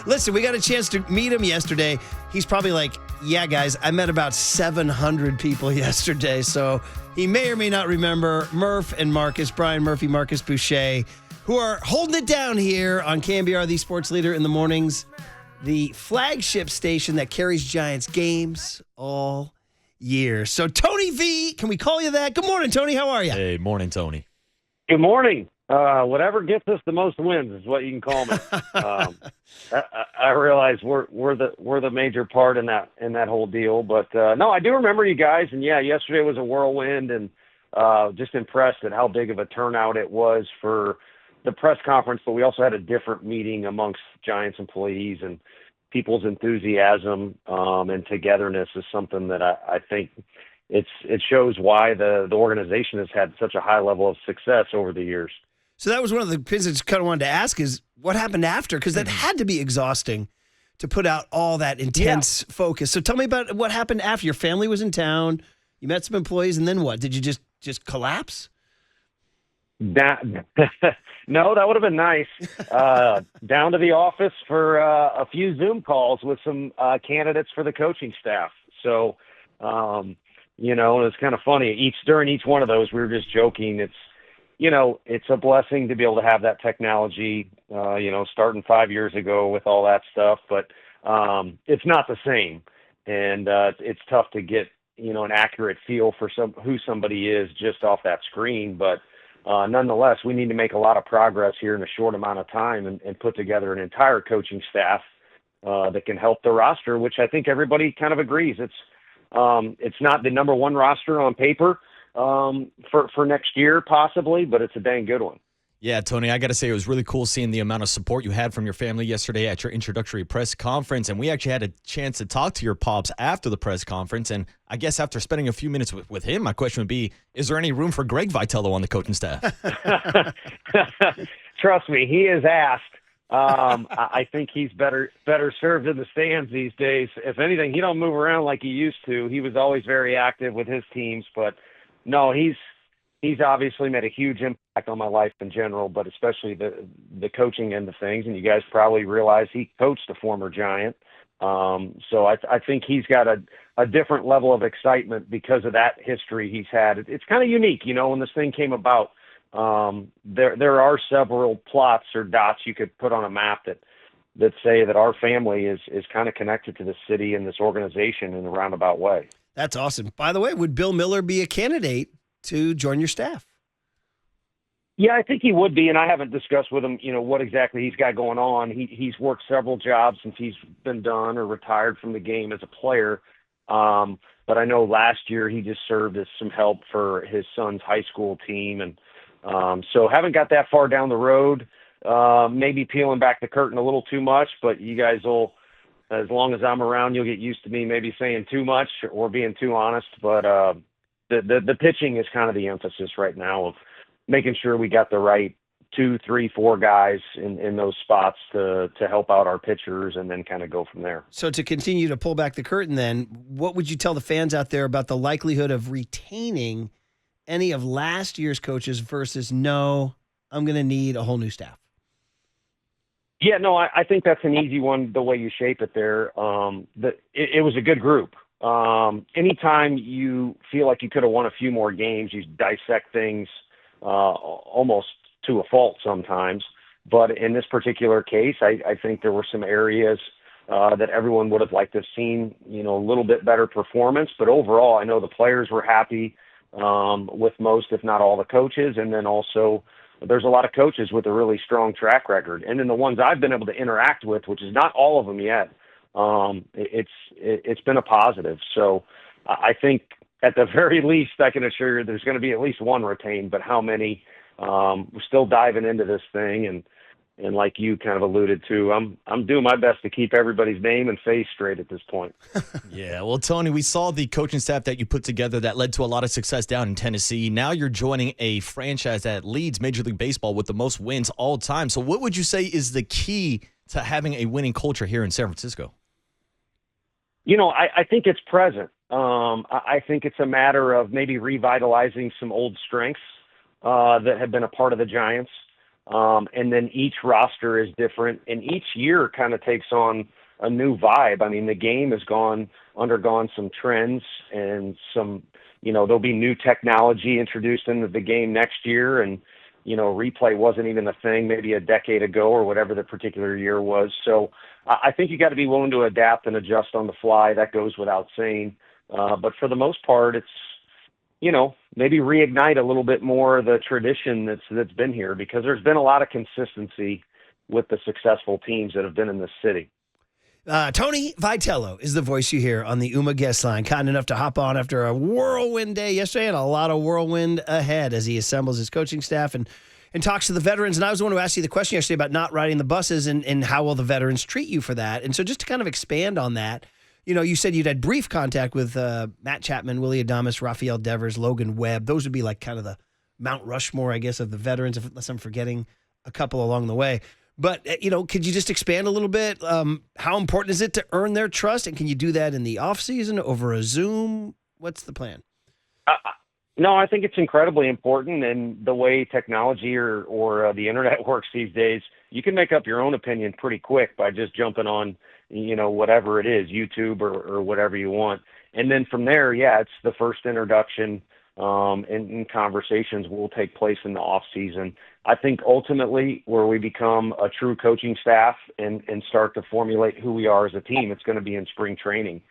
Listen, we got a chance to meet him yesterday. He's probably like, yeah, guys, I met about 700 people yesterday. So he may or may not remember Murph and Markus, Brian Murphy, Markus Boucher, who are holding it down here on KMBR, the sports leader in the mornings, the flagship station that carries Giants games all year. So Tony V, can we call you that? Good morning, Tony. How are you? Hey, morning, Tony. Good morning. Whatever gets us the most wins is what you can call me. I realize we're the major part in that whole deal, but no, I do remember you guys, and yeah, yesterday was a whirlwind, and just impressed at how big of a turnout it was for the press conference. But we also had a different meeting amongst Giants employees, and people's enthusiasm and togetherness is something that I think it shows why the organization has had such a high level of success over the years. So that was one of the things I just kind of wanted to ask is what happened after? Because that had to be exhausting to put out all that intense focus. So tell me about what happened after. Your family was in town, you met some employees, and then what? Did you just collapse? No, that would have been nice. Down to the office for a few Zoom calls with some candidates for the coaching staff. So, it's kind of funny. During each one of those, we were just joking. It's a blessing to be able to have that technology, starting 5 years ago with all that stuff, but it's not the same. And it's tough to get, an accurate feel for who somebody is just off that screen. But nonetheless, we need to make a lot of progress here in a short amount of time and put together an entire coaching staff that can help the roster, which I think everybody kind of agrees. It's not the number one roster on paper for next year, possibly, but it's a dang good one. Yeah, Tony, I got to say it was really cool seeing the amount of support you had from your family yesterday at your introductory press conference. And we actually had a chance to talk to your pops after the press conference. And I guess after spending a few minutes with him, my question would be, is there any room for Greg Vitello on the coaching staff? Trust me, he is asked. I think he's better served in the stands these days. If anything, he don't move around like he used to. He was always very active with his teams, but no, he's obviously made a huge impact on my life in general, but especially the coaching end of things. And you guys probably realize he coached a former Giant. So I think he's got a different level of excitement because of that history he's had. It's kind of unique, when this thing came about. There are several plots or dots you could put on a map that say that our family is kind of connected to the city and this organization in a roundabout way. That's awesome. By the way, would Bill Miller be a candidate to join your staff? Yeah, I think he would be, and I haven't discussed with him, what exactly he's got going on. He's worked several jobs since he's been done or retired from the game as a player. But I know last year he just served as some help for his son's high school team, and so haven't got that far down the road. Maybe peeling back the curtain a little too much, but you guys will, as long as I'm around, you'll get used to me maybe saying too much or being too honest. But the pitching is kind of the emphasis right now of making sure we got the right 2, 3, 4 guys in those spots to help out our pitchers and then kind of go from there. So to continue to pull back the curtain then, what would you tell the fans out there about the likelihood of retaining any of last year's coaches versus no, I'm going to need a whole new staff? Yeah, no, I think that's an easy one the way you shape it there. It was a good group. Anytime you feel like you could have won a few more games, you dissect things almost to a fault sometimes. But in this particular case, I think there were some areas that everyone would have liked to have seen, a little bit better performance. But overall, I know the players were happy with most, if not all, the coaches. And then also there's a lot of coaches with a really strong track record. And then the ones I've been able to interact with, which is not all of them yet, it's been a positive. So I think at the very least, I can assure you there's going to be at least one retained, but how many? We're still diving into this thing, and like you kind of alluded to, I'm doing my best to keep everybody's name and face straight at this point. Yeah, well, Tony, we saw the coaching staff that you put together that led to a lot of success down in Tennessee. Now you're joining a franchise that leads Major League Baseball with the most wins all time. So what would you say is the key to having a winning culture here in San Francisco? I think it's present. I think it's a matter of maybe revitalizing some old strengths that have been a part of the Giants. And then each roster is different, and each year kind of takes on a new vibe. I mean, the game has undergone some trends and some, there'll be new technology introduced into the game next year. And, replay wasn't even a thing maybe a decade ago or whatever the particular year was. So I think you got to be willing to adapt and adjust on the fly. That goes without saying. But for the most part, it's, maybe reignite a little bit more of the tradition that's been here, because there's been a lot of consistency with the successful teams that have been in this city. Tony Vitello is the voice you hear on the UMA guest line. Kind enough to hop on after a whirlwind day yesterday and a lot of whirlwind ahead as he assembles his coaching staff and talks to the veterans. And I was the one who asked you the question yesterday about not riding the buses and how will the veterans treat you for that. And so just to kind of expand on that, you said you'd had brief contact with Matt Chapman, Willie Adames, Rafael Devers, Logan Webb. Those would be like kind of the Mount Rushmore, I guess, of the veterans, unless I'm forgetting a couple along the way. But, could you just expand a little bit? How important is it to earn their trust? And can you do that in the off season over a Zoom? What's the plan? No, I think it's incredibly important. And the way technology or the internet works these days, you can make up your own opinion pretty quick by just jumping on, whatever it is, YouTube or whatever you want. And then from there, it's the first introduction and conversations will take place in the off season. I think ultimately where we become a true coaching staff and start to formulate who we are as a team, it's going to be in spring training.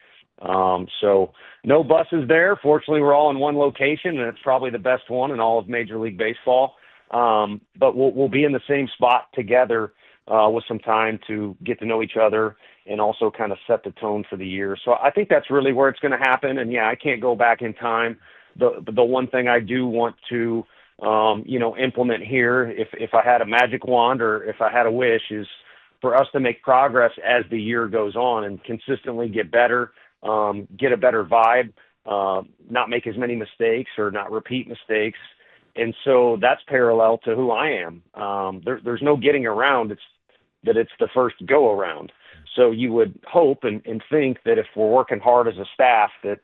So no buses there. Fortunately, we're all in one location, and it's probably the best one in all of Major League Baseball. But we'll be in the same spot together with some time to get to know each other and also kind of set the tone for the year. So I think that's really where it's going to happen. And I can't go back in time. The one thing I do want to, implement here, if I had a magic wand or if I had a wish, is for us to make progress as the year goes on and consistently get better, get a better vibe, not make as many mistakes or not repeat mistakes. And so that's parallel to who I am. There's no getting around. It's the first go around. So you would hope and think that if we're working hard as a staff that,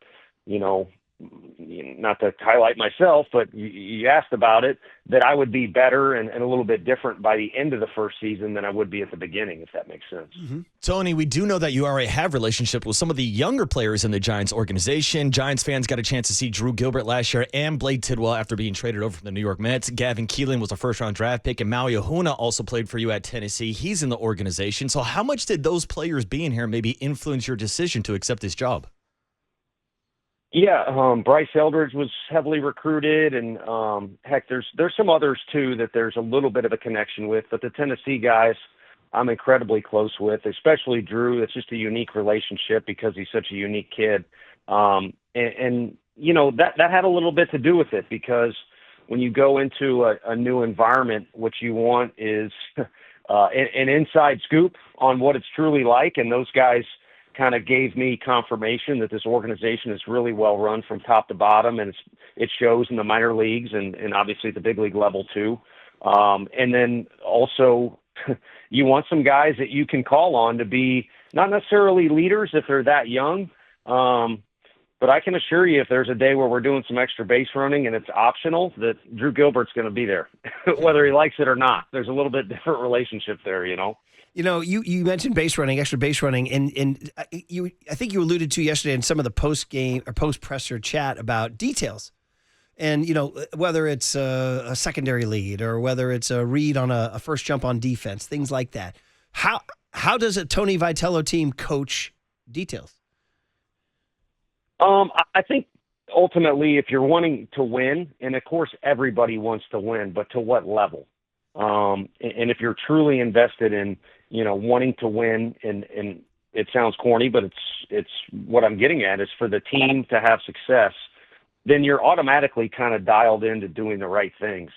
not to highlight myself, but you asked about it, that I would be better and a little bit different by the end of the first season than I would be at the beginning, if that makes sense. Mm-hmm. Tony, we do know that you already have relationships with some of the younger players in the Giants organization. Giants fans got a chance to see Drew Gilbert last year and Blade Tidwell after being traded over from the New York Mets. Gavin Keelan was a first-round draft pick, and Maui Ahuna also played for you at Tennessee. He's in the organization. So how much did those players being here maybe influence your decision to accept this job? Yeah, Bryce Eldridge was heavily recruited, and heck, there's some others too that there's a little bit of a connection with. But the Tennessee guys, I'm incredibly close with, especially Drew. It's just a unique relationship because he's such a unique kid, and that had a little bit to do with it, because when you go into a new environment, what you want is an inside scoop on what it's truly like, and those guys kind of gave me confirmation that this organization is really well run from top to bottom, and it shows in the minor leagues and obviously at the big league level too. And then also you want some guys that you can call on to be not necessarily leaders if they're that young. But I can assure you, if there's a day where we're doing some extra base running and it's optional, that Drew Gilbert's going to be there, whether he likes it or not. There's a little bit different relationship there, You mentioned base running, extra base running, and I think you alluded to yesterday in some of the post-game or post-presser chat about details. And, whether it's a secondary lead or whether it's a read on a first jump on defense, things like that. How does a Tony Vitello team coach details? I think ultimately if you're wanting to win, and of course everybody wants to win, but to what level? And if you're truly invested in, wanting to win, and it sounds corny, but it's what I'm getting at is for the team to have success, then you're automatically kind of dialed into doing the right things.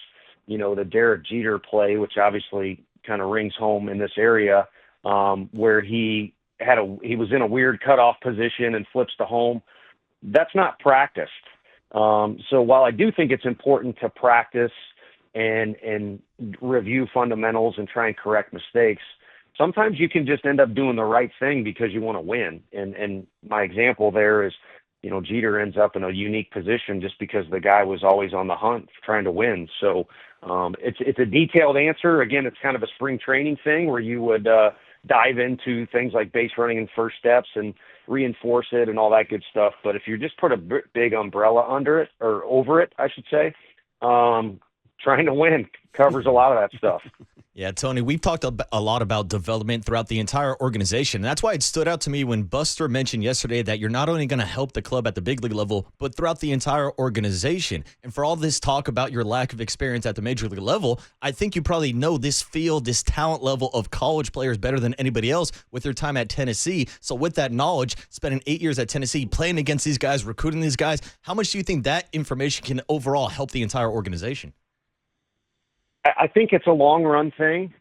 The Derek Jeter play, which obviously kind of rings home in this area, where he was in a weird cutoff position and flips to home. That's not practiced. So while I do think it's important to practice and review fundamentals and try and correct mistakes, sometimes you can just end up doing the right thing because you want to win. And my example there is, Jeter ends up in a unique position just because the guy was always on the hunt trying to win. So It's a detailed answer. Again, it's kind of a spring training thing where you would dive into things like base running and first steps and reinforce it and all that good stuff. But if you just put a big umbrella under it, or over it, I should say, trying to win covers a lot of that stuff. Yeah, Tony, we've talked a lot about development throughout the entire organization. And that's why it stood out to me when Buster mentioned yesterday that you're not only going to help the club at the big league level, but throughout the entire organization. And for all this talk about your lack of experience at the major league level, I think you probably know this field, this talent level of college players better than anybody else with your time at Tennessee. So with that knowledge, spending 8 years at Tennessee, playing against these guys, recruiting these guys, how much do you think that information can overall help the entire organization? I think it's a long run thing.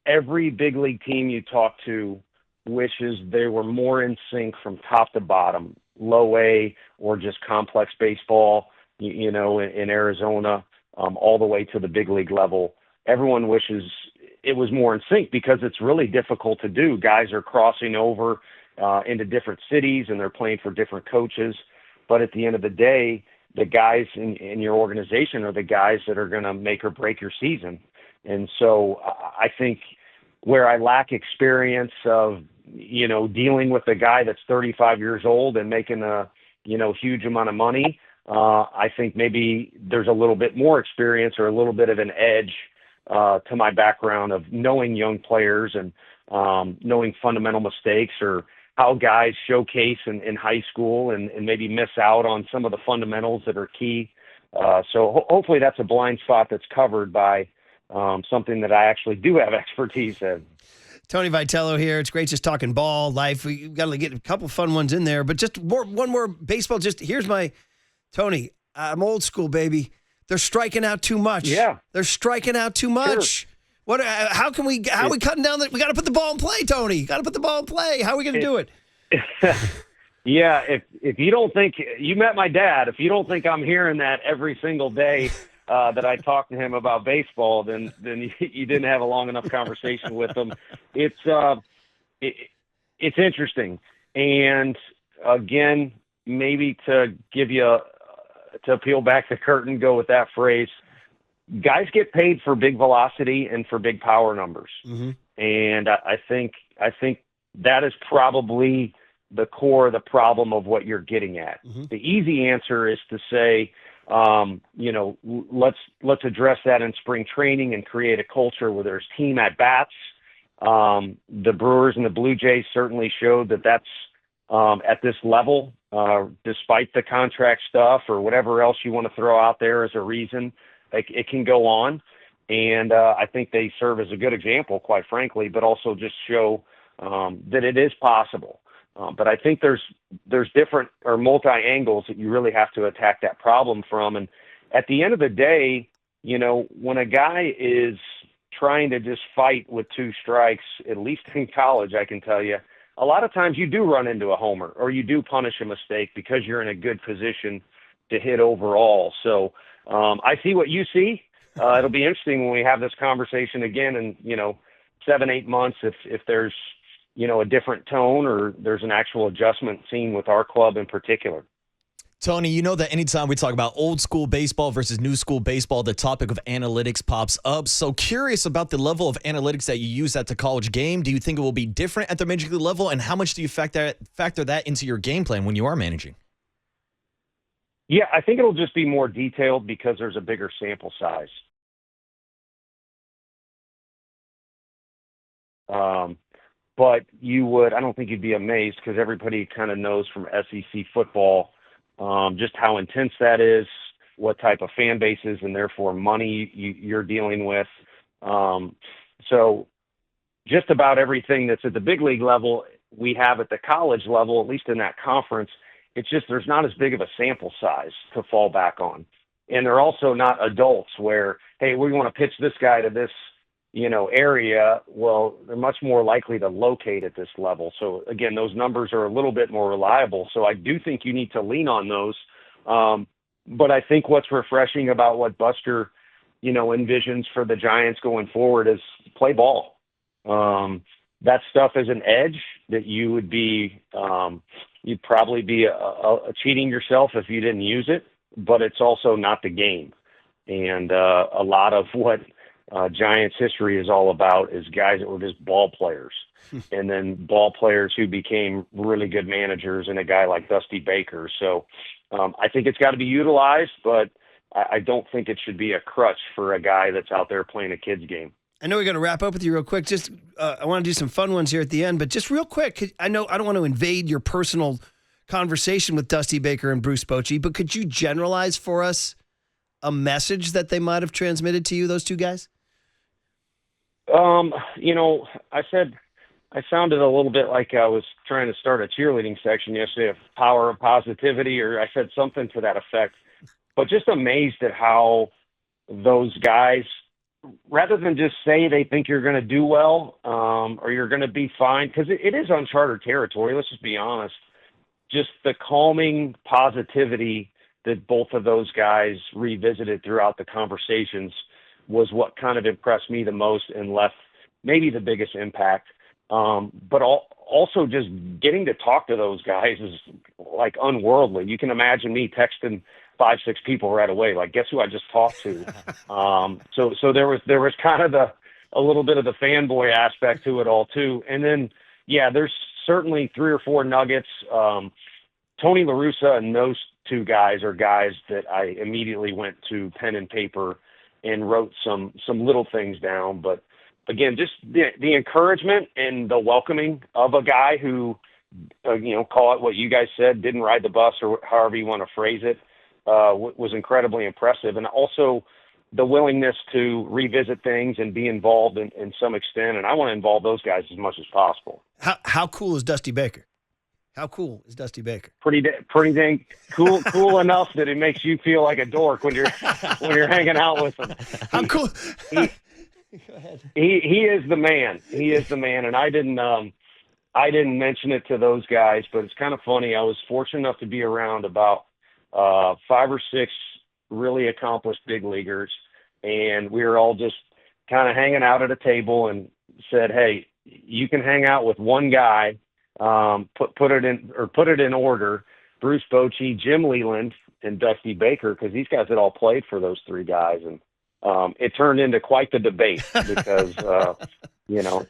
Every big league team you talk to wishes they were more in sync from top to bottom, low A or just complex baseball, in Arizona, all the way to the big league level. Everyone wishes it was more in sync because it's really difficult to do. Guys are crossing over into different cities and they're playing for different coaches. But at the end of the day, the guys in your organization are the guys that are going to make or break your season. And so I think where I lack experience of, dealing with a guy that's 35 years old and making a, huge amount of money, I think maybe there's a little bit more experience or a little bit of an edge to my background of knowing young players and knowing fundamental mistakes or how guys showcase in high school and maybe miss out on some of the fundamentals that are key. So hopefully that's a blind spot that's covered by something that I actually do have expertise in. Tony Vitello here. It's great just talking ball, life. We've got to get a couple fun ones in there, but just one more baseball. Just here's my, Tony, I'm old school, baby. They're striking out too much. Yeah. They're striking out too much. Sure. How are we cutting down we got to put the ball in play, Tony. Got to put the ball in play. How are we going to do it? Yeah. If you don't think you met my dad, if you don't think I'm hearing that every single day that I talk to him about baseball, then you didn't have a long enough conversation with him. It's interesting. And again, maybe to give you to peel back the curtain, go with that phrase. Guys get paid for big velocity and for big power numbers. Mm-hmm. And I think that is probably the core of the problem of what you're getting at. Mm-hmm. The easy answer is to say, let's address that in spring training and create a culture where there's team at bats. The Brewers and the Blue Jays certainly showed that that's at this level, despite the contract stuff or whatever else you want to throw out there as a reason. It can go on, and I think they serve as a good example, quite frankly, but also just show that it is possible. But I think there's different or multi-angles that you really have to attack that problem from. And at the end of the day, when a guy is trying to just fight with two strikes, at least in college, I can tell you, a lot of times you do run into a homer or you do punish a mistake because you're in a good position to hit overall. So I see what you see. It'll be interesting when we have this conversation again in, 7-8 months, if there's, a different tone or there's an actual adjustment seen with our club in particular. Tony, you know that anytime we talk about old school baseball versus new school baseball, the topic of analytics pops up. So curious about the level of analytics that you use at the college game. Do you think it will be different at the major league level? And how much do you factor that into your game plan when you are managing? Yeah, I think it'll just be more detailed because there's a bigger sample size. But I don't think you'd be amazed because everybody kind of knows from SEC football just how intense that is, what type of fan bases and therefore money you're dealing with. So just about everything that's at the big league level, we have at the college level, at least in that conference. It's just there's not as big of a sample size to fall back on. And they're also not adults where, hey, we want to pitch this guy to this, area. Well, they're much more likely to locate at this level. So again, those numbers are a little bit more reliable. So I do think you need to lean on those. But I think what's refreshing about what Buster, envisions for the Giants going forward is play ball. That stuff is an edge that you would be, you'd probably be cheating yourself if you didn't use it, but it's also not the game. And a lot of what Giants history is all about is guys that were just ball players, and then ball players who became really good managers, and a guy like Dusty Baker. So I think it's got to be utilized, but I don't think it should be a crutch for a guy that's out there playing a kid's game. I know we got to wrap up with you real quick. Just I want to do some fun ones here at the end, but just real quick, I know I don't want to invade your personal conversation with Dusty Baker and Bruce Bochy, but could you generalize for us a message that they might have transmitted to you, those two guys? I sounded a little bit like I was trying to start a cheerleading section yesterday of power of positivity, or I said something to that effect, but just amazed at how those guys, rather than just say they think you're going to do well, or you're going to be fine, because it is uncharted territory, let's just be honest, just the calming positivity that both of those guys revisited throughout the conversations was what kind of impressed me the most and left maybe the biggest impact. But also just getting to talk to those guys is like unworldly. You can imagine me texting 5-6 people right away, like, guess who I just talked to? So there was kind of a little bit of the fanboy aspect to it all too. And then, yeah, there's certainly 3 or 4 nuggets. Tony La Russa and those two guys are guys that I immediately went to pen and paper and wrote some little things down. But again, just the encouragement and the welcoming of a guy who, call it what you guys said, didn't ride the bus, or however you want to phrase it, was incredibly impressive. And also the willingness to revisit things and be involved in some extent. And I want to involve those guys as much as possible. How cool is Dusty Baker? How cool is Dusty Baker? Pretty dang cool enough that it makes you feel like a dork when you're hanging out with him. How cool? Go ahead. He is the man. He is the man. And I didn't mention it to those guys, but it's kind of funny. I was fortunate enough to be around about 5 or 6 really accomplished big leaguers, and we were all just kind of hanging out at a table and said, "Hey, you can hang out with one guy. Put it in order: Bruce Bochy, Jim Leland, and Dusty Baker," because these guys had all played for those 3 guys, and it turned into quite the debate because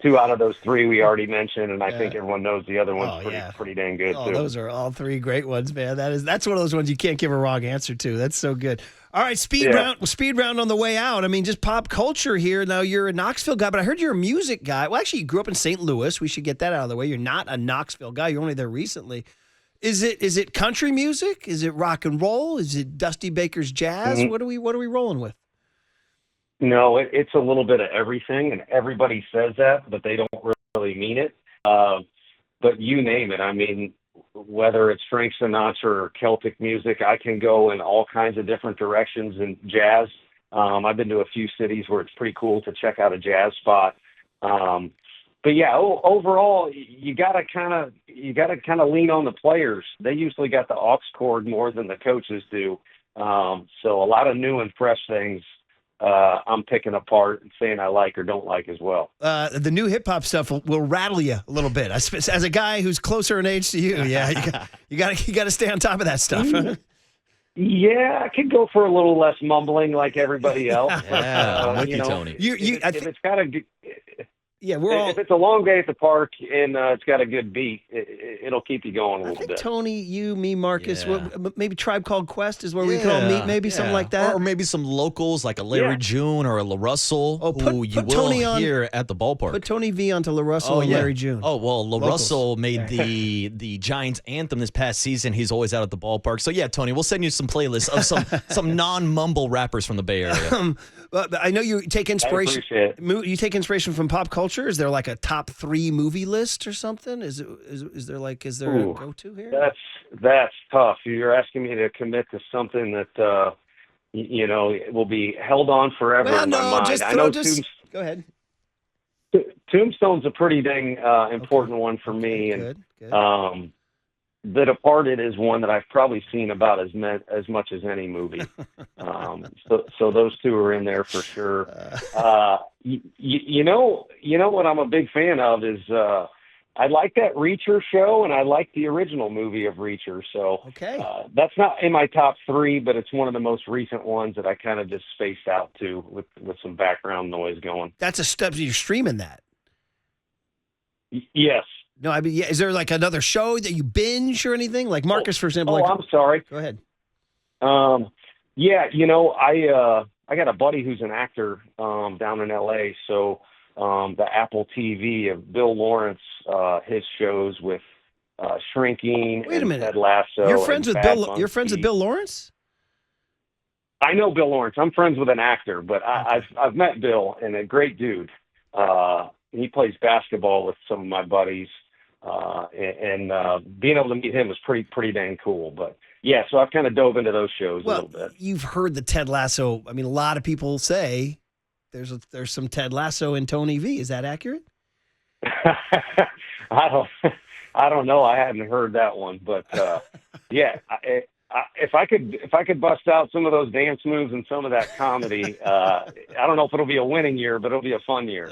2 out of those 3 we already mentioned, and I think everyone knows the other one's pretty dang good too. Those are all 3 great ones, man. That's one of those ones you can't give a wrong answer to. That's so good. All right, speed round on the way out. I mean, just pop culture here. Now, you're a Knoxville guy, but I heard you're a music guy. Well, actually, you grew up in St. Louis. We should get that out of the way. You're not a Knoxville guy. You're only there recently. Is it country music? Is it rock and roll? Is it Dusty Baker's jazz? Mm-hmm. What are we rolling with? No, it's a little bit of everything, and everybody says that, but they don't really mean it. But you name it. I mean, whether it's Frank Sinatra or Celtic music, I can go in all kinds of different directions in jazz. I've been to a few cities where it's pretty cool to check out a jazz spot. But yeah, overall, you gotta kind of lean on the players. They usually got the aux cord more than the coaches do. So a lot of new and fresh things I'm picking apart and saying I like or don't like as well. The new hip hop stuff will rattle you a little bit. As a guy who's closer in age to you, you got to stay on top of that stuff. Yeah, I could go for a little less mumbling like everybody else. Yeah, I'm with you, Tony. If it's got a Yeah, if it's a long day at the park and it's got a good beat, it'll keep you going a little bit. Tony, you, me, Marcus, maybe Tribe Called Quest is where we can all meet, maybe something like that. Or maybe some locals like a Larry June or a La Russell, who you will Tony hear at the ballpark. Put Tony V onto La Russell and Larry June. Oh, well, La Russell made the Giants anthem this past season. He's always out at the ballpark. So, yeah, Tony, we'll send you some playlists of some non-mumble rappers from the Bay Area. I know you take inspiration. I appreciate it. You take inspiration from pop culture. Is there like a top 3 movie list or something? Is there a go-to here? That's tough. You're asking me to commit to something that will be held on forever in my mind. Go ahead. Tombstone's a pretty dang important one for me, Good. The Departed is one that I've probably seen about as much as any movie. So those 2 are in there for sure. You know what I'm a big fan of is I like that Reacher show, and I like the original movie of Reacher. So Okay. that's not in my top 3, but it's one of the most recent ones that I kind of just spaced out to with some background noise going. That's a step. You're streaming that. Yes. No, I mean, yeah. Is there like another show that you binge or anything? Like Marcus, for example. Oh, like, I'm sorry. Go ahead. Yeah, you know, I got a buddy who's an actor down in L.A., so the Apple TV of Bill Lawrence, his shows with Shrinking Wait a and minute. Ted Lasso. You're friends and with Bad Bill. You're friends with Monkey. Bill Lawrence? I know Bill Lawrence. I'm friends with an actor, but I've met Bill, and a great dude. He plays basketball with some of my buddies, and being able to meet him was pretty dang cool. But yeah, so I've kind of dove into those shows a Well, little bit. you've heard the Ted Lasso. I mean, a lot of people say there's some Ted Lasso in Tony V. Is that accurate? I don't know. I hadn't heard that one, but yeah. If I could bust out some of those dance moves and some of that comedy, I don't know if it'll be a winning year, but it'll be a fun year.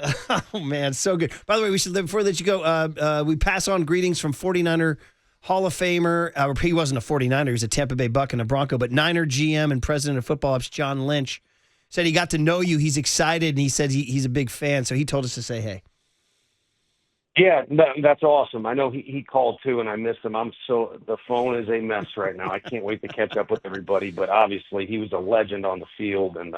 Oh man, so good. By the way, we should before that you go. We pass on greetings from 49er Hall of Famer. He wasn't a 49er; he was a Tampa Bay Buck and a Bronco. But Niner GM and President of Football Ops John Lynch said he got to know you. He's excited, and he said he's a big fan. So he told us to say hey. Yeah, that's awesome. I know he called too, and I missed him. The phone is a mess right now. I can't wait to catch up with everybody. But obviously, he was a legend on the field, and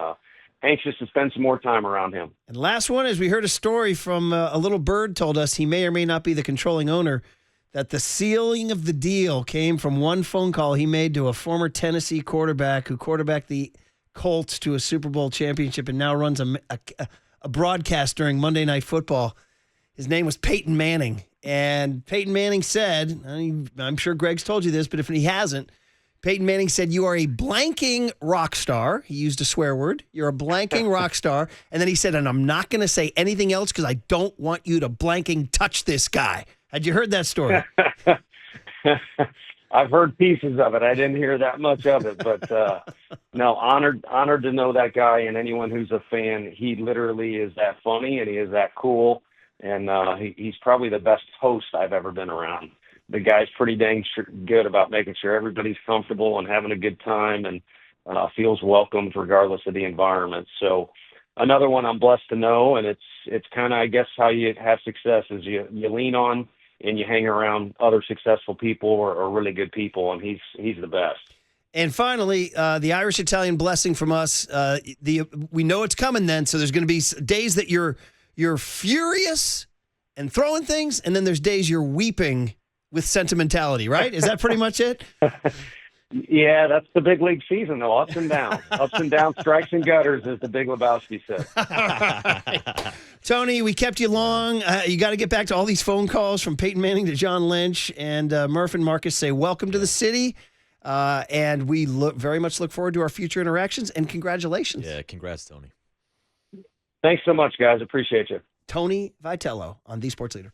anxious to spend some more time around him. And last one is we heard a story from a little bird told us he may or may not be the controlling owner, that the sealing of the deal came from one phone call he made to a former Tennessee quarterback who quarterbacked the Colts to a Super Bowl championship and now runs a broadcast during Monday Night Football. His name was Peyton Manning. And Peyton Manning said, I'm sure Greg's told you this, but if he hasn't, Peyton Manning said, you are a blanking rock star. He used a swear word. You're a blanking rock star. And then he said, and I'm not going to say anything else because I don't want you to blanking touch this guy. Had you heard that story? I've heard pieces of it. I didn't hear that much of it, but no, honored to know that guy, and anyone who's a fan. He literally is that funny, and he is that cool, and he's probably the best host I've ever been around. The guy's pretty dang good about making sure everybody's comfortable and having a good time, and feels welcomed regardless of the environment. So another one I'm blessed to know, and it's kind of, I guess, how you have success is you lean on and you hang around other successful people or really good people, and he's the best. And finally, the Irish-Italian blessing from us. We know it's coming then, so there's going to be days that you're furious and throwing things, and then there's days you're weeping with sentimentality, right? Is that pretty much it? Yeah, that's the big league season, though. Ups and downs, strikes and gutters, as the Big Lebowski said. Right. Tony, we kept you long. You got to get back to all these phone calls from Peyton Manning to John Lynch, and Murph and Marcus say welcome to the city, and we very much look forward to our future interactions, and congratulations. Yeah, congrats, Tony. Thanks so much, guys. Appreciate you. Tony Vitello on The Sports Leader.